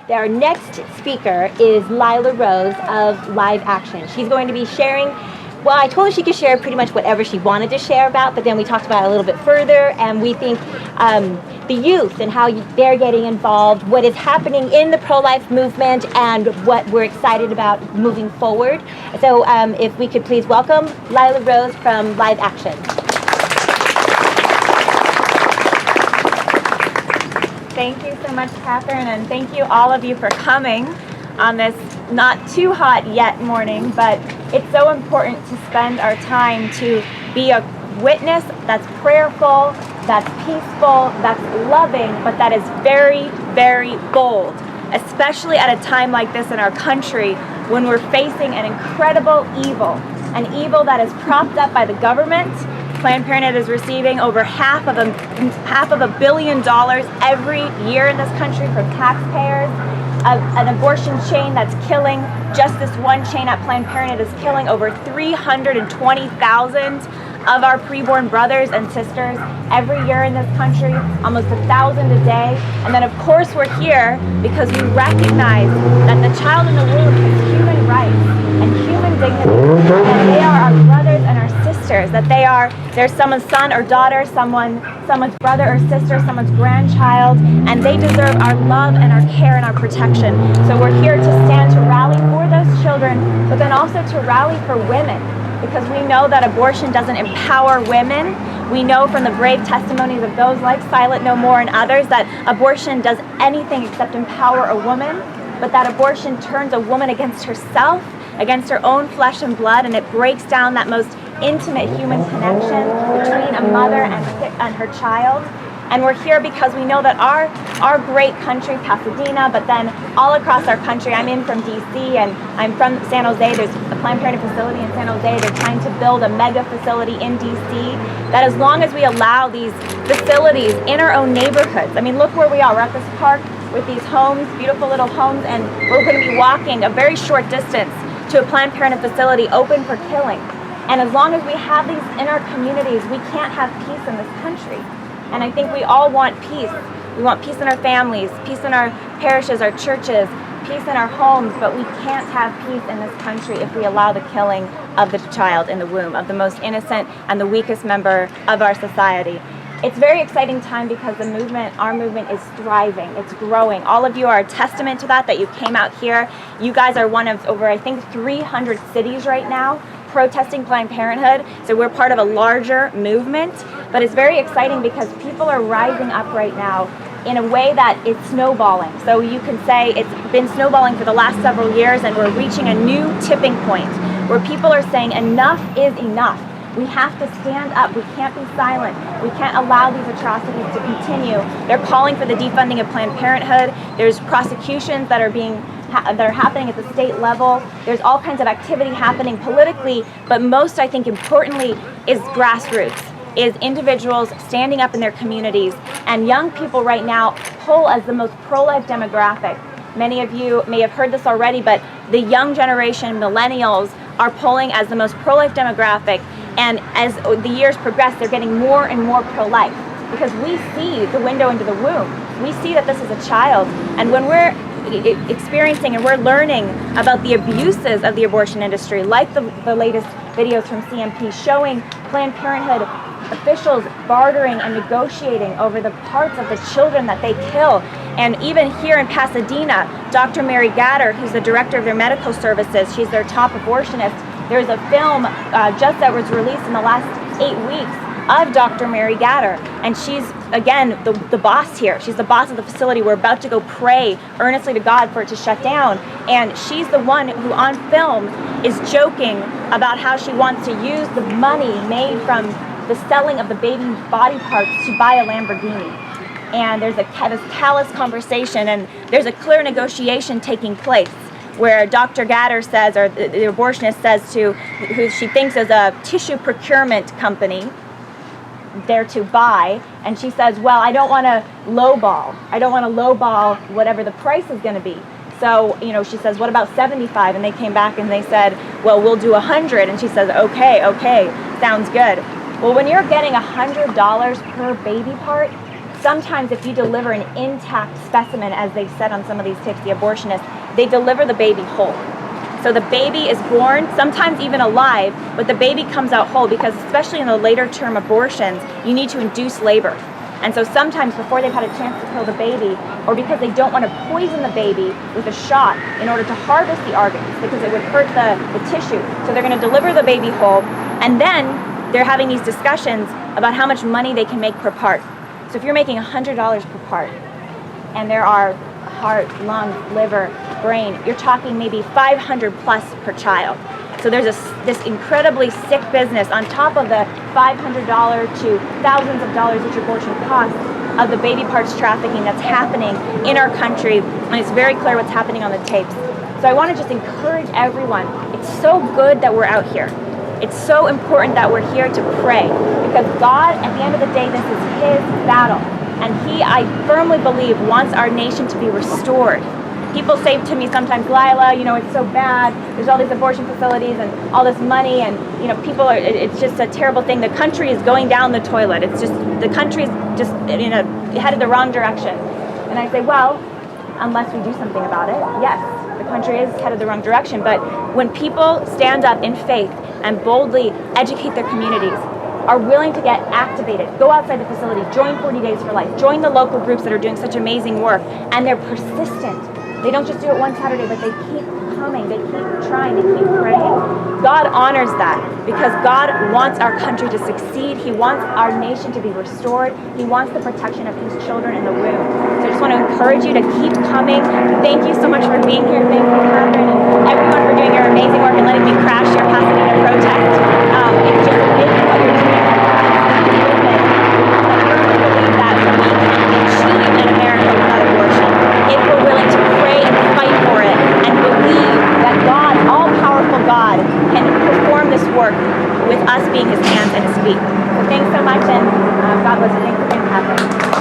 Our next speaker is Lila Rose of Live Action. She's going to be sharing, well, I told her she could share pretty much whatever she wanted to share about, but then we talked about it a little bit further, and we think the youth and how they're getting involved, what is happening in the pro-life movement, and what we're excited about moving forward. So if we could please welcome Lila Rose from Live Action. Thank you so much, Catherine, and thank you all of you for coming on this not too hot yet morning, but it's so important to spend our time to be a witness that's prayerful, that's peaceful, that's loving, but that is very, very bold, especially at a time like this in our country when we're facing an incredible evil, an evil that is propped up by the government. Planned Parenthood is receiving over half of $1 billion every year in this country from taxpayers. An abortion chain that's killing, just this one chain at Planned Parenthood is killing over 320,000 of our preborn brothers and sisters every year in this country, almost 1,000 a day. And then of course we're here because we recognize that the child in the womb has human rights and human dignity, that they are our brothers and our sisters, that they're someone's son or daughter, someone's brother or sister, someone's grandchild, and they deserve our love and our care and our protection. So we're here to stand to rally for those children, but then also to rally for women, because we know that abortion doesn't empower women. We know from the brave testimonies of those like Silent No More and others that abortion does anything except empower a woman, but that abortion turns a woman against herself, against her own flesh and blood, and it breaks down that most intimate human connection between a mother and her child. And we're here because we know that our great country, Pasadena, but then all across our country, I'm in from DC and I'm from San Jose. There's a Planned Parenthood facility in San Jose. They're trying to build a mega facility in DC, that as long as we allow these facilities in our own neighborhoods, I mean, look where we are. We're at this park with these homes, beautiful little homes, and we're going to be walking a very short distance to a Planned Parenthood facility open for killing. And as long as we have these in our communities, we can't have peace in this country. And I think we all want peace. We want peace in our families, peace in our parishes, our churches, peace in our homes, but we can't have peace in this country if we allow the killing of the child in the womb, of the most innocent and the weakest member of our society. It's a very exciting time because our movement is thriving, it's growing. All of you are a testament to that you came out here. You guys are one of over, I think, 300 cities right now protesting Planned Parenthood, so we're part of a larger movement, but it's very exciting because people are rising up right now in a way that it's snowballing. So you can say it's been snowballing for the last several years, and we're reaching a new tipping point where people are saying enough is enough. We have to stand up. We can't be silent. We can't allow these atrocities to continue. They're calling for the defunding of Planned Parenthood. There's prosecutions that are happening at the state level. There's all kinds of activity happening politically, but most, I think, importantly, is grassroots, is individuals standing up in their communities. And young people right now poll as the most pro-life demographic. Many of you may have heard this already, but the young generation, millennials, are polling as the most pro-life demographic. And as the years progress, they're getting more and more pro-life because we see the window into the womb. We see that this is a child. And when we're experiencing and we're learning about the abuses of the abortion industry, like the latest videos from CMP showing Planned Parenthood officials bartering and negotiating over the parts of the children that they kill. And even here in Pasadena, Dr. Mary Gatter, who's the director of their medical services, she's their top abortionist. There's a film just that was released in the last 8 weeks of Dr. Mary Gatter, and she's, again, the boss here. She's the boss of the facility. We're about to go pray earnestly to God for it to shut down, and she's the one who on film is joking about how she wants to use the money made from the selling of the baby's body parts to buy a Lamborghini. And there's this callous conversation, and there's a clear negotiation taking place where Dr. Gatter says, or the abortionist says to who she thinks is a tissue procurement company there to buy, and she says, well, I don't want to lowball whatever the price is going to be. So, she says, what about 75? And they came back and they said, well, we'll do 100. And she says, okay, sounds good. Well, when you're getting $100 per baby part, sometimes if you deliver an intact specimen, as they said on some of these tapes, the abortionists, they deliver the baby whole. So the baby is born, sometimes even alive, but the baby comes out whole because especially in the later term abortions, you need to induce labor. And so sometimes before they've had a chance to kill the baby, or because they don't want to poison the baby with a shot in order to harvest the organs because it would hurt the tissue. So they're going to deliver the baby whole, and then they're having these discussions about how much money they can make per part. So if you're making $100 per part, and there are heart, lung, liver, brain, you're talking maybe 500 plus per child. So there's this incredibly sick business on top of the $500 to thousands of dollars each abortion costs of the baby parts trafficking that's happening in our country, and it's very clear what's happening on the tapes. So I want to just encourage everyone. It's so good that we're out here. It's so important that we're here to pray, because God, at the end of the day, this is His battle. And He, I firmly believe, wants our nation to be restored. People say to me sometimes, Lila, you know, it's so bad. There's all these abortion facilities and all this money, and you know, people are. It's just a terrible thing. The country is going down the toilet. It's just the country is just headed the wrong direction. And I say, well, unless we do something about it, yes, the country is headed the wrong direction. But when people stand up in faith and boldly educate their communities, are willing to get activated, go outside the facility, join 40 Days for Life, join the local groups that are doing such amazing work, and they're persistent. They don't just do it one Saturday, but they keep coming, they keep trying, they keep praying. God honors that, because God wants our country to succeed. He wants our nation to be restored. He wants the protection of His children in the womb. So I just want to encourage you to keep coming. Thank you so much for being here. Thank you, Catherine, and everyone for doing your amazing work and letting me crash your Pasadena protest. It's just amazing what you're doing. If we're willing to pray and fight for it and believe that God, all-powerful God, can perform this work with us being His hands and His feet. So thanks so much, and God bless you. Thanks again, Catherine.